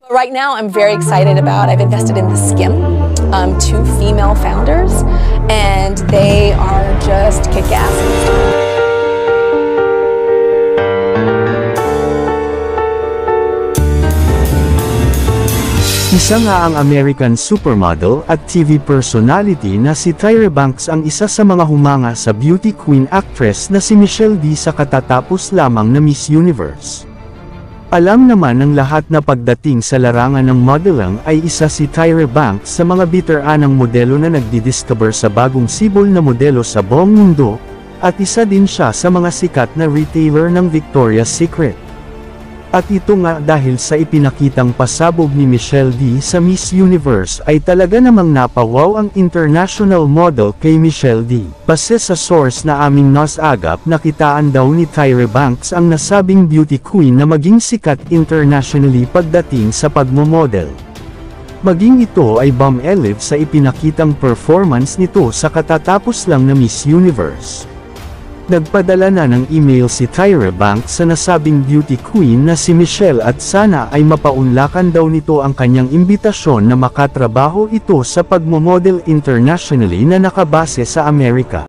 Right now, I'm very excited I've invested in the Skim, two female founders, and they are just kick-ass. Isa nga ang American supermodel at TV personality na si Tyra Banks ang isa sa mga humanga sa beauty queen actress na si Michelle D sa katatapos lamang na Miss Universe. Alam naman ng lahat na pagdating sa larangan ng modeling ay isa si Tyra Banks sa mga biteranang modelo na nagdidiscover sa bagong sibol na modelo sa buong mundo, at isa din siya sa mga sikat na retailer ng Victoria's Secret. At ito nga dahil sa ipinakitang pasabog ni Michelle D sa Miss Universe ay talaga namang napawaw ang international model kay Michelle D. Base sa source na aming nasagap, nakitaan daw ni Tyra Banks ang nasabing beauty queen na maging sikat internationally pagdating sa pagmomodel. Maging ito ay bumelive sa ipinakitang performance nito sa katatapos lang na Miss Universe. Nagpadala na ng email si Tyra Banks sa nasabing beauty queen na si Michelle at sana ay mapaunlakan daw nito ang kanyang imbitasyon na makatrabaho ito sa pagmomodel internationally na nakabase sa Amerika.